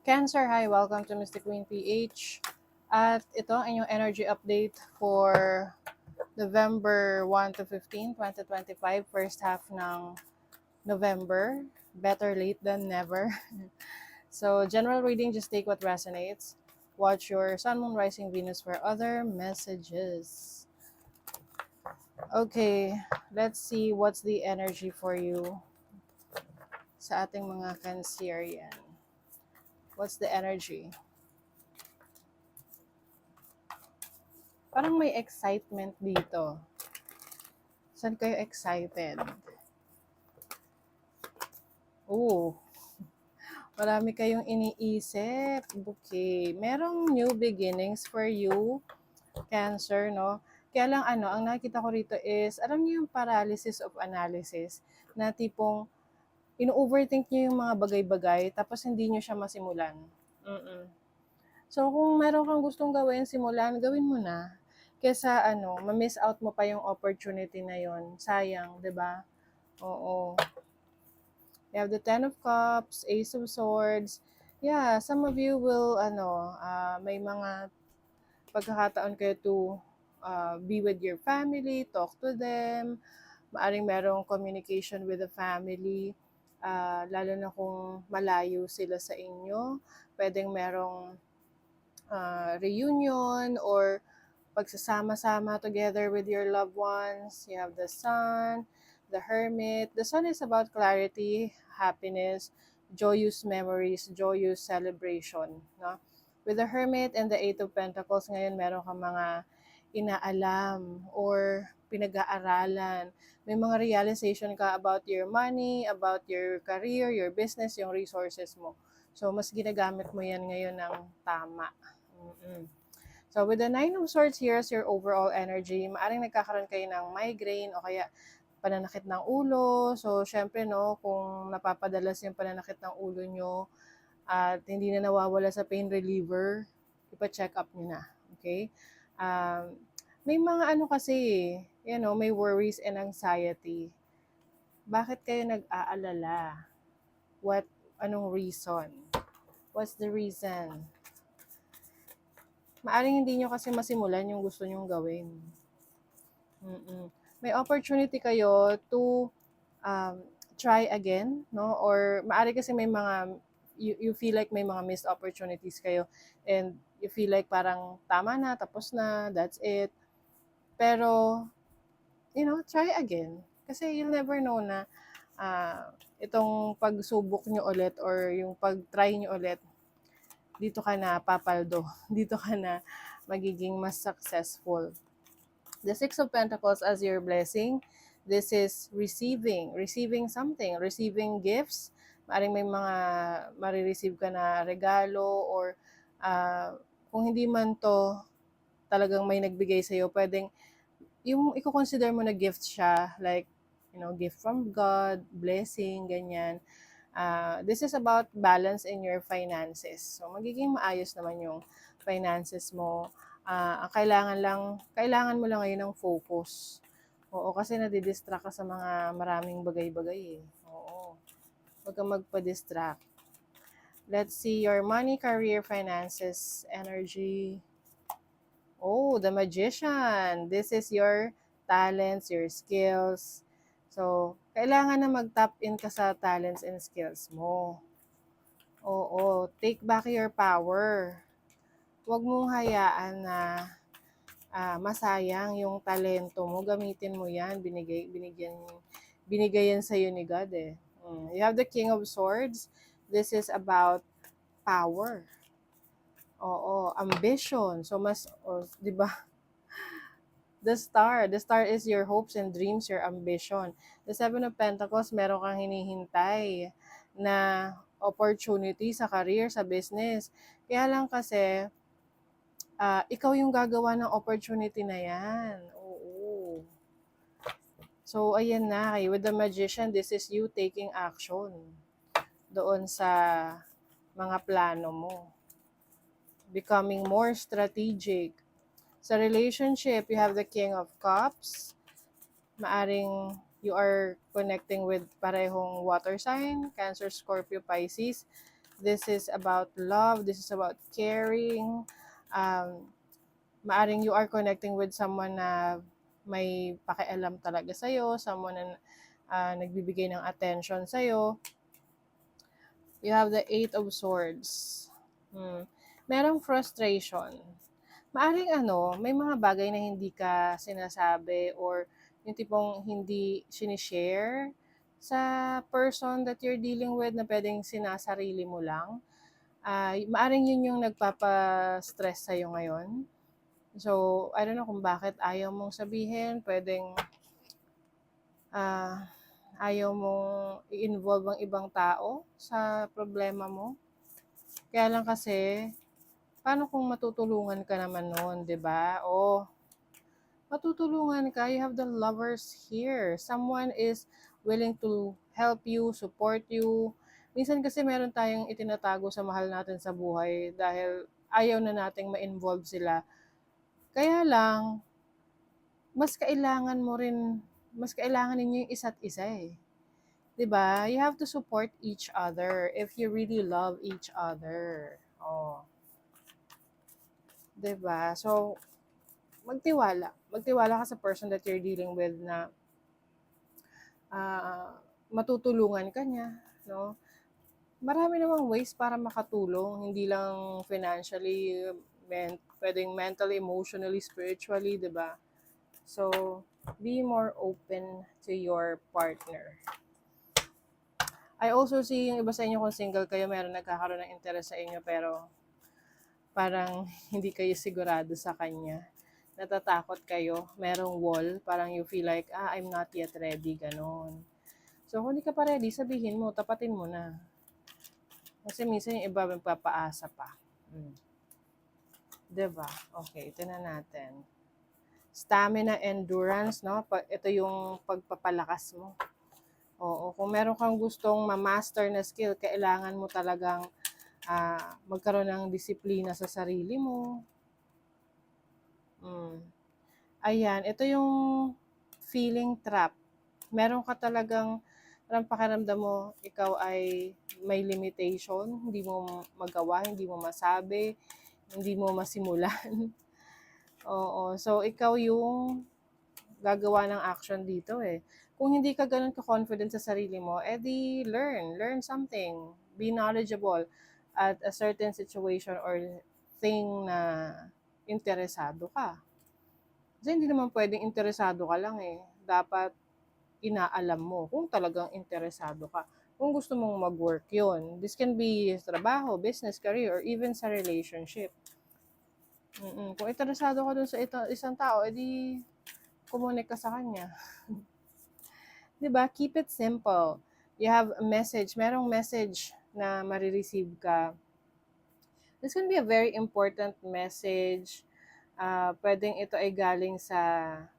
Cancer, hi! Welcome to Mystic Queen PH. At ito ang inyong energy update for November 1 to 15, 2025, first half ng November. Better late than never. So, general reading, just take what resonates. Watch your Sun, Moon, Rising, Venus for other messages. Okay, let's see what's the energy for you sa ating mga Cancerian. What's the energy? Parang may excitement dito. Saan kayo excited? Oh, marami kayong iniisip. Okay. Merong new beginnings for you, Cancer, no? Kaya lang ang nakita ko rito is, alam niyo yung paralysis of analysis, na tipong ino-overthink niyo yung mga bagay-bagay, tapos hindi niyo siya masimulan. So, kung meron kang gustong gawin, simulan, gawin mo na. Kesa ma-miss out mo pa yung opportunity na yon. Sayang, 'di ba? Oo. You have the Ten of Cups, Ace of Swords. Yeah, some of you will, may mga pagkakataon kayo to be with your family, talk to them. Maaring merong communication with the family, lalo na kung malayo sila sa inyo. Pwedeng merong reunion or pagsasama-sama together with your loved ones. You have the Sun, the Hermit. The Sun is about clarity, happiness, joyous memories, joyous celebration. No? With the Hermit and the Eight of Pentacles, ngayon meron kang mga inaalam or pinag-aaralan. May mga realization ka about your money, about your career, your business, yung resources mo. So, mas ginagamit mo yan ngayon ng tama. So, with the Nine of Swords, here's your overall energy. Maaring nagkakaroon kayo ng migraine o kaya pananakit ng ulo. So, syempre, no, kung napapadalas yung pananakit ng ulo nyo at hindi na nawawala sa pain reliever, ipa-check up nyo na. Okay? May mga kasi, may worries and anxiety. Bakit kayo nag-aalala? Anong reason? What's the reason? Maaring hindi nyo kasi masimulan yung gusto nyong gawin. May opportunity kayo to try again, no? Or maaari kasi may mga, you feel like may mga missed opportunities kayo and you feel like parang tama na, tapos na, that's it. Pero, try again. Kasi you'll never know na itong pagsubok nyo ulit or yung pag-try nyo ulit, dito ka na papaldo. Dito ka na magiging mas successful. The Six of Pentacles as your blessing. This is receiving something, receiving gifts. Maring may mga marireceive ka na regalo or kung hindi man to talagang may nagbigay sa'yo, pwedeng yung i-consider mo na gift siya, like, gift from God, blessing, ganyan. This is about balance in your finances. So, magiging maayos naman yung finances mo. Kailangan mo lang ngayon ng focus. Oo, kasi nadidistract ka sa mga maraming bagay-bagay eh. Oo. Huwag kang magpa-distract. Let's see your money, career, finances, energy. Oh, the Magician. This is your talents, your skills. So, kailangan na mag-tap in ka sa talents and skills mo. Oo, take back your power. Huwag mong hayaan na masayang yung talento mo. Gamitin mo yan. Binigay yan sa'yo ni God eh. You have the King of Swords. This is about power. Oo, ambition. So, di ba? The Star is your hopes and dreams, your ambition. The Seven of Pentacles, meron kang hinihintay na opportunity sa career, sa business. Kaya lang kasi, ikaw yung gagawa ng opportunity na yan. Oo. So, ayan na. With the Magician, this is you taking action doon sa mga plano mo. Becoming more strategic. Sa relationship, you have the King of Cups. Maaring you are connecting with parehong water sign, Cancer, Scorpio, Pisces. This is about love. This is about caring. Maaring you are connecting with someone na may pakialam talaga sa'yo, someone na nagbibigay ng attention sa'yo. You have the Eight of Swords. Merong frustration. Maaring may mga bagay na hindi ka sinasabi or yung tipong hindi sinishare sa person that you're dealing with na pwedeng sinasarili mo lang. Maaring yun yung nagpapa-stress sa'yo ngayon. So, I don't know kung bakit ayaw mong sabihin, pwedeng ayaw mong i-involve ang ibang tao sa problema mo. Kaya lang kasi, paano kung matutulungan ka naman noon, 'di ba? Matutulungan ka, you have the lovers here. Someone is willing to help you, support you. Minsan kasi meron tayong itinatago sa mahal natin sa buhay dahil ayaw na nating ma-involve sila. Kaya lang, mas kailangan ninyo yung isa't isa eh. 'Di ba? You have to support each other if you really love each other. Oh, 'di ba? So, magtiwala. Magtiwala ka sa person that you're dealing with na matutulungan ka niya, no? Marami namang ways para makatulong, hindi lang financially, pwedeng mentally, emotionally, spiritually, 'di ba? So, be more open to your partner. I also see yung iba sa inyo kung single kayo, meron nagkakaroon ng interest sa inyo pero parang hindi kayo sigurado sa kanya. Natatakot kayo, merong wall, parang you feel like, I'm not yet ready, ganon. So, kung hindi ka pa ready, sabihin mo, tapatin mo na. Kasi minsan yung iba magpapaasa pa. Diba? Okay, ito na natin. Stamina, endurance, no? Ito yung pagpapalakas mo. Oo, kung meron kang gustong ma-master na skill, kailangan mo talagang magkaroon ng disiplina sa sarili mo. Ayan, ito yung feeling trap. Meron ka talagang pakiramdam mo, ikaw ay may limitation, hindi mo magawa, hindi mo masabi, hindi mo masimulan. Oo, so ikaw yung gagawa ng action dito eh. Kung hindi ka ganun ka-confident sa sarili mo, edi learn something, be knowledgeable at a certain situation or thing na interesado ka. Kasi hindi naman pwedeng interesado ka lang eh. Dapat inaalam mo kung talagang interesado ka. Kung gusto mong mag-work yun. This can be trabaho, business, career, or even sa relationship. Kung interesado ka dun sa isang tao, edi kumunik ka sa kanya. Diba? Keep it simple. You have a message. Merong message na marireceive ka. This can be a very important message. Pwedeng ito ay galing sa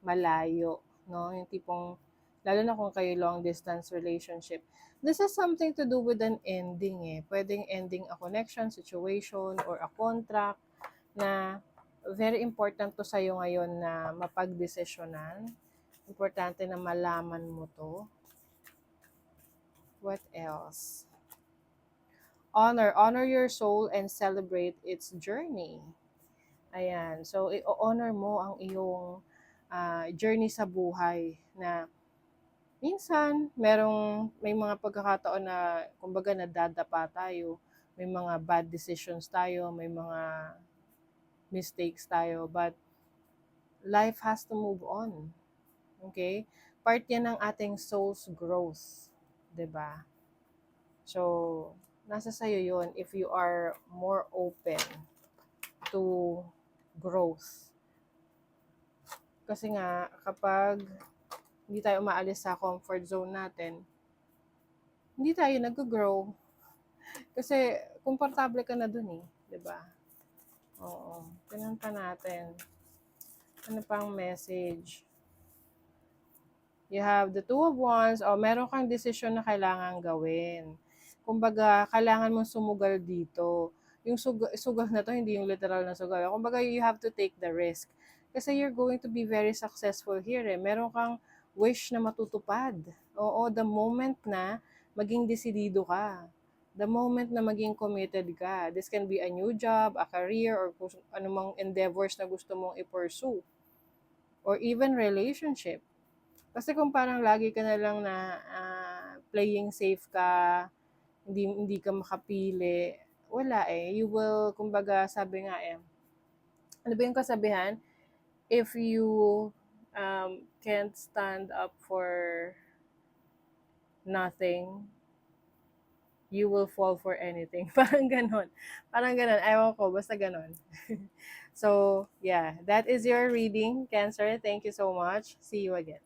malayo, no? Yung tipong, lalo na kung kayo long distance relationship. This has something to do with an ending eh. Pwedeng ending a connection, situation, or a contract na very important to sa'yo ngayon na mapagdesisyonan. Importante na malaman mo to. What else? Honor your soul and celebrate its journey. Ayan. So, i-honor mo ang iyong journey sa buhay na minsan, may mga pagkakataon na, kumbaga, nadadapa tayo. May mga bad decisions tayo, may mga mistakes tayo, but life has to move on. Okay? Part yan ng ating soul's growth. 'Di ba? So, nasa sayo yun if you are more open to growth. Kasi nga, kapag hindi tayo umaalis sa comfort zone natin, hindi tayo nag-grow. Kasi, komportable ka na dun eh. 'Di ba? Oo. Tingnan pa natin. Ano pang message? You have the Two of Wands. Meron kang desisyon na kailangan gawin. Kumbaga, kailangan mong sumugal dito. Yung sugal na to, hindi yung literal na sugal. Kumbaga, you have to take the risk. Kasi you're going to be very successful here eh. Meron kang wish na matutupad. Oo, the moment na maging desidido ka. The moment na maging committed ka, this can be a new job, a career, or kung anumang endeavors na gusto mong i-pursue, or even relationship. Kasi kung parang lagi ka na lang na playing safe ka, hindi ka makapili, wala eh. You will, kumbaga, sabi nga eh, ano ba yung kasabihan? If you can't stand up for nothing, you will fall for anything. Parang ganon. Parang ganon. Ewan ko, basta ganon. So, yeah, that is your reading, Cancer. Thank you so much. See you again.